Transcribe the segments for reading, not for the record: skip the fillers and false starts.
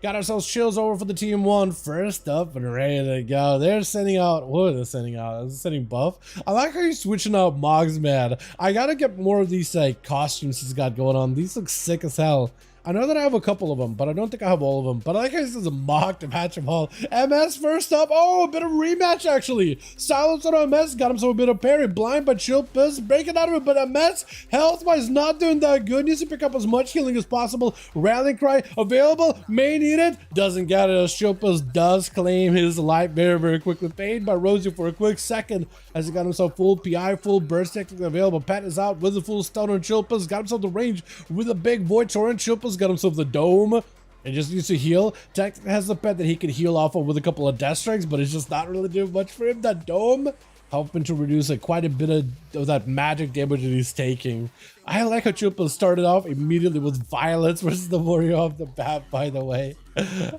Got ourselves chills over for the team one. First up and ready to go. They're sending out, what are they sending out? Is it sending buff? I like how you're switching out Mogs, man. I gotta get more of these like costumes he's got going on. These look sick as hell. I know that I have a couple of them, but I don't think I have all of them. But I like how this is a mock to patch them all. MS first up. Oh, a bit of rematch actually. Silence on MS. Got him so a bit of parry. Blind but chill piss. Breaking out of it, but MS health-wise not doing that good. Needs to pick up as much healing as possible. Rallying cry available. May need it. Doesn't get it. Shilpas does claim his life very, very quickly. Paid by Rosie for a quick second as he got himself full PI, full burst technically available. Pet is out with a full stun on Chilpas. Got himself the range with a big void torrent. Chilpas got himself the dome and just needs to heal. Tech has the pet that he can heal off of with a couple of death strikes, but it's just not really doing much for him. That dome helping to reduce like quite a bit of that magic damage that he's taking. I like how Chupa started off immediately with violence versus the warrior off the bat, by the way.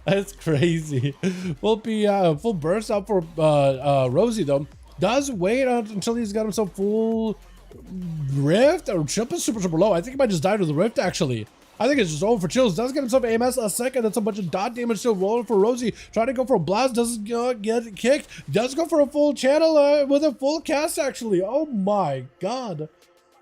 That's crazy. Will be full burst out for Rosie though. Does wait until he's got himself full rift, or Chupa's super low. I think he might just die to the rift actually. I think it's just over for chills. Does get himself AMS a second. That's a bunch of dot damage still rolling for Rosie. Trying to go for a blast. Doesn't get kicked. Does go for a full channel with a full cast actually. Oh my god.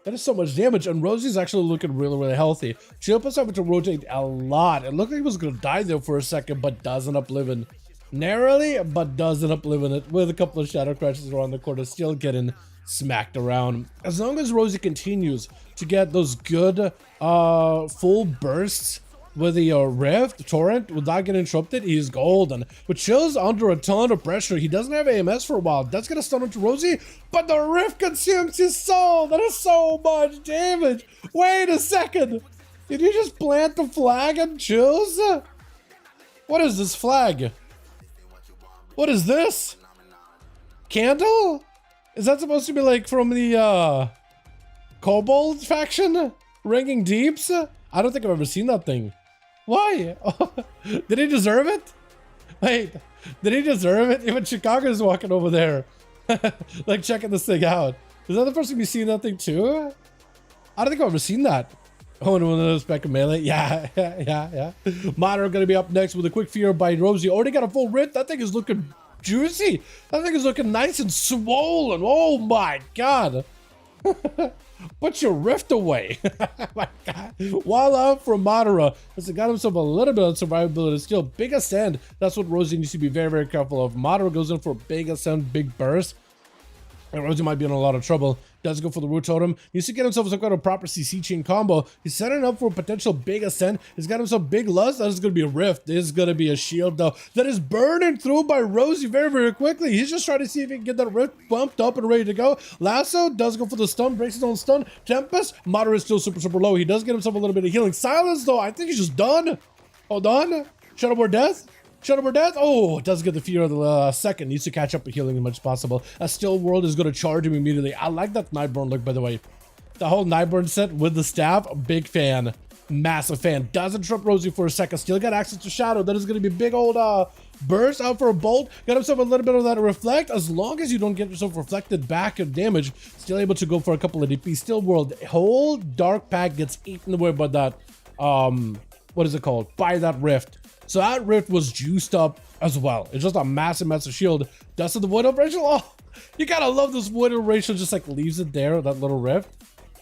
That is so much damage. And Rosie's actually looking really, really healthy. Chilpa's having to rotate a lot. It looked like he was going to die there for a second, but doesn't up living. Narrowly, but doesn't up living it with a couple of shadow crashes around the corner. Still getting smacked around. As long as Rosie continues to get those good full bursts with the rift torrent without getting interrupted, he's golden. But Chill's under a ton of pressure. He doesn't have AMS for a while. That's gonna stun into Rosie, but the rift consumes his soul. That is so much damage. Wait a second, did you just plant the flag on Chills? What is this flag? What is this? Candle? Is that supposed to be like from the Kobold faction? Ringing Deeps? I don't think I've ever seen that thing. Why? Did he deserve it? Wait, did he deserve it? Even Chicago's walking over there. Like checking this thing out. Is that the first time you've seen that thing too? I don't think I've ever seen that. Oh, and one of those back of melee. Yeah. Modern gonna be up next with a quick fear by Rosie. Already got a full rip. That thing is looking juicy. That thing is looking nice and swollen. Oh my god. Put your rift away. My god. Voila from Madara. As he got himself a little bit of survivability. Still, big ascend. That's what Rosie needs to be very, very careful of. Madara goes in for a big ascend, big burst. And Rosie might be in a lot of trouble. Does go for the root totem. Needs to get himself some kind of proper CC chain combo. He's setting up for a potential big ascent. He's got himself big lust. That is going to be a rift. This is going to be a shield though. That is burning through by Rosie very, very quickly. He's just trying to see if he can get that rift bumped up and ready to go. Lasso does go for the stun. Breaks his own stun. Tempest. Moderate is still super, super low. He does get himself a little bit of healing. Silence though. I think he's just done. Hold on. Shadowboard death. Shadowboard death. Oh, it does get the fear of the second. Needs to catch up with healing as much as possible. A still world is going to charge him immediately. I like that Nightborn look, by the way. The whole Nightborn set with the staff, big fan. Massive fan. Doesn't trip Rosie for a second. Still got access to Shadow. That is going to be big old burst out for a bolt. Got himself a little bit of that reflect. As long as you don't get yourself reflected back of damage, still able to go for a couple of DP. Still world. Whole dark pack gets eaten away by that, what is it called? By that rift. So that rift was juiced up as well. It's just a massive, massive shield. Dust of the Void Racial. Oh, you gotta love this Void Racial. Just like leaves it there, that little rift,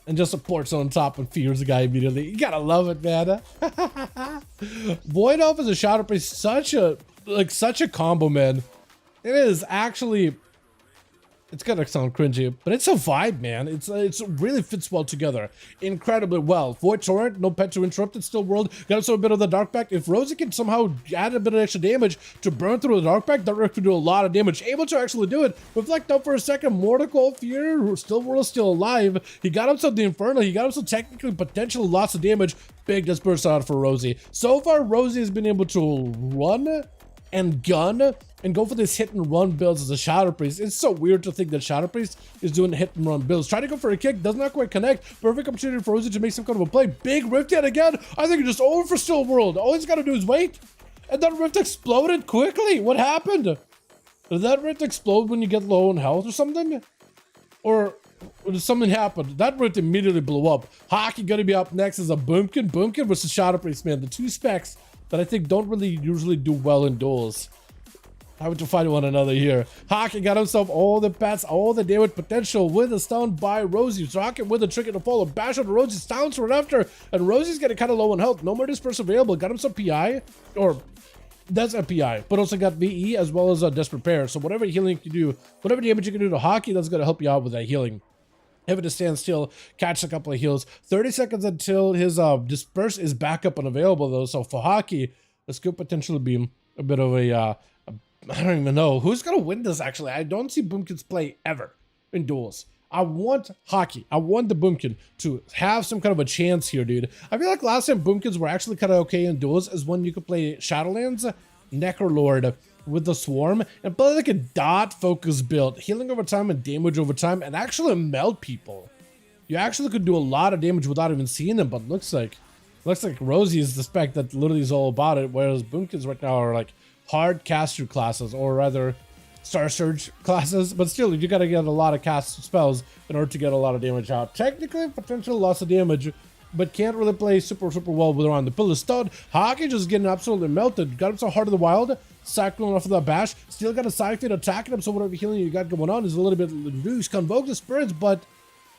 and just supports on top and fears the guy immediately. You gotta love it, man. Void Elf as a Shadow Priest, such a combo, man. It is actually. It's gonna sound cringy, but it's a vibe, man. It really fits well together, incredibly well. Void Torrent, no pet to interrupt it, still world. Got also a bit of the dark pack. If Rosie can somehow add a bit of extra damage to burn through the dark pack, that could do a lot of damage. Able to actually do it. Reflect up for a second. Mortal Fear, still world, still alive. He got himself the Inferno. He got himself technically potentially lots of damage. Big disperse out for Rosie. So far, Rosie has been able to run and gun and go for this hit and run builds as a Shadow Priest. It's so weird to think that Shadow Priest is doing hit and run builds. Try to go for a kick, does not quite connect. Perfect opportunity for Rosie to make some kind of a play. Big rift yet again. I think it's just over for Still World. All he's got to do is wait. And that rift exploded quickly. What happened? Did that rift explode when you get low on health or something? Or did something happen? That rift immediately blew up. Hockey gonna be up next as a Boomkin. Boomkin versus Shadow Priest, man. The two specs that I think don't really usually do well in duels. Having to fight one another here. Hockey got himself all the pets, all the damage potential with a stun by Rosie. So Hockey with a trigger to follow. Bash on Rosie, stun right after. And Rosie's getting kind of low on health. No more disperse available. Got himself PI. Or that's a PI. But also got VE as well as a Desperate Pair. So whatever healing you can do, whatever damage you can do to Hockey, that's going to help you out with that healing. Having to stand still, catch a couple of heals. 30 seconds until his disperse is back up and available though. So for Hockey, this could potentially be a bit of a I don't even know who's gonna win this. Actually, I don't see Boomkins play ever in duels. I want Hockey. I want the Boomkin to have some kind of a chance here, dude. I feel like last time Boomkins were actually kind of okay in duels is when you could play Shadowlands, Necrolord with the Swarm, and play like a dot focus build, healing over time and damage over time, and actually melt people. You actually could do a lot of damage without even seeing them, but looks like Rosie is the spec that literally is all about it, whereas Boomkins right now are like hard caster classes, or rather Star Surge classes, but still you gotta get a lot of cast spells in order to get a lot of damage out. Technically potential loss of damage, but can't really play super well with around the pillar stud. Hockey just getting absolutely melted. Got him so Heart of the Wild, cycling off of that bash, still got a Siphon attacking him, so whatever healing you got going on is a little bit loose. Convoke the spirits, but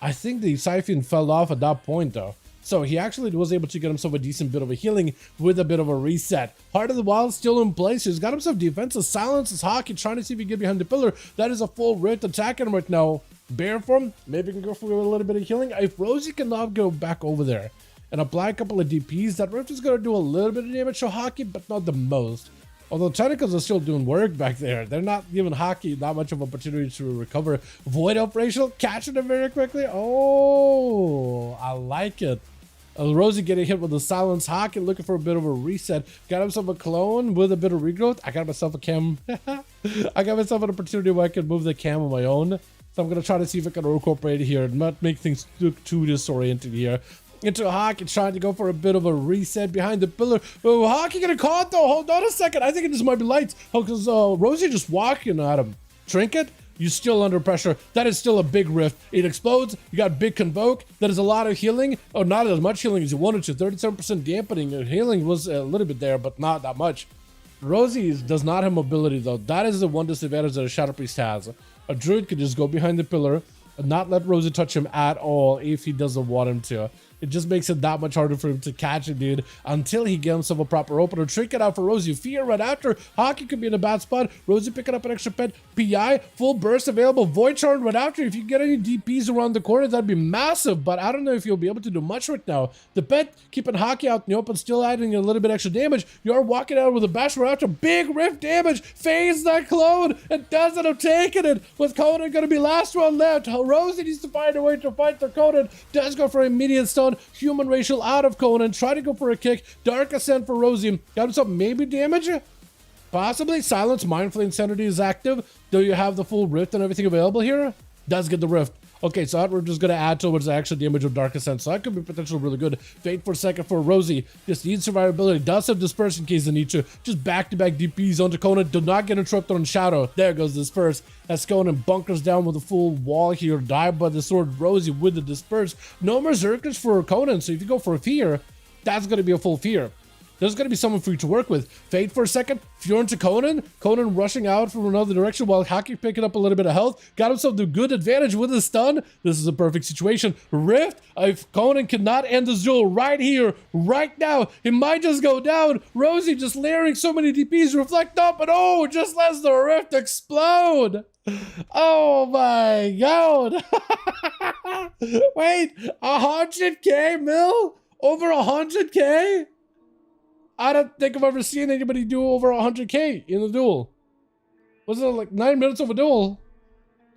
I think the Siphon fell off at that point though. So he actually was able to get himself a decent bit of a healing with a bit of a reset. Heart of the Wild still in place. He's got himself defensive. Silences Hockey, trying to see if he can get behind the pillar. That is a full Rift attacking him right now. Bear form, maybe can go for a little bit of healing. If Rosie cannot go back over there and apply a couple of DPs, that Rift is going to do a little bit of damage to Hockey, but not the most. Although Tentacles are still doing work back there. They're not giving Hockey that much of an opportunity to recover. Void Operational, catching it very quickly. Oh, I like it. Rosie getting hit with a silence. Hockey looking for a bit of a reset. Got himself a clone with a bit of regrowth. I got myself a cam. I got myself an opportunity where I can move the cam on my own. So I'm going to try to see if I can incorporate it here and not make things look too disoriented here. Into Hockey trying to go for a bit of a reset behind the pillar. Oh, Hockey getting caught though. Hold on a second. I think this might be lights. Oh, because Rosie just walking at him. Trinket? You're still under pressure. That is still a big rift. It explodes. You got big Convoke. That is a lot of healing. Oh, not as much healing as you wanted to. 37% dampening. Healing was a little bit there, but not that much. Rosie does not have mobility, though. That is the one disadvantage that a Shadow Priest has. A Druid could just go behind the pillar and not let Rosie touch him at all if he doesn't want him to. It just makes it that much harder for him to catch it, dude, until he gets himself a proper opener. Trick it out for Rosie. Fear right after. Hockey could be in a bad spot. Rosie picking up an extra pet. PI, full burst available. Void Charm right after. If you get any DPs around the corner, that'd be massive, but I don't know if you'll be able to do much right now. The pet keeping Hockey out in the open, still adding a little bit extra damage. You're walking out with a bash right after. Big rift damage. Phase that clone and doesn't have taken it. With Conan going to be last one left. Rosie needs to find a way to fight the Conan. Does go for immediate stun. Human racial out of Conan. Try to go for a kick. Dark Ascent for Rosie. Got himself maybe damage? Possibly. Silence. Mindful Insanity is active. Do you have the full rift and everything available here? Does get the rift. Okay, so that we're just going to add towards the actual damage of Dark Ascent. So that could be potentially really good. Fate for a second for Rosie. Just needs survivability. Does have Disperse in case they need to. Just back-to-back DPs onto Conan. Do not get interrupted on Shadow. There goes Disperse. As Conan bunkers down with a full wall here. Dive by the sword. Rosie with the Disperse. No more Zerkers for Conan. So if you go for a Fear, that's going to be a full Fear. There's going to be someone for you to work with. Fade for a second. Fjorn to Conan. Conan rushing out from another direction while Hockey picking up a little bit of health. Got himself the good advantage with his stun. This is a perfect situation. Rift. If Conan cannot end this duel right here, right now, it might just go down. Rosie just layering so many DPs. Reflect up, and oh, just lets the Rift explode. Oh my god. Wait, 100k mil? Over 100k? I don't think I've ever seen anybody do over 100k in a duel. Was it like 9 minutes of a duel?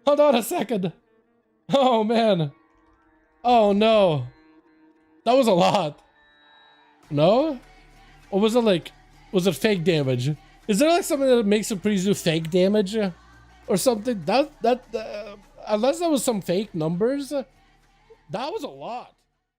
Hold on a second. Oh man. Oh no. That was a lot. No? Or was it fake damage? Is there like something that makes a priest do fake damage? Or something? Unless that was some fake numbers, that was a lot.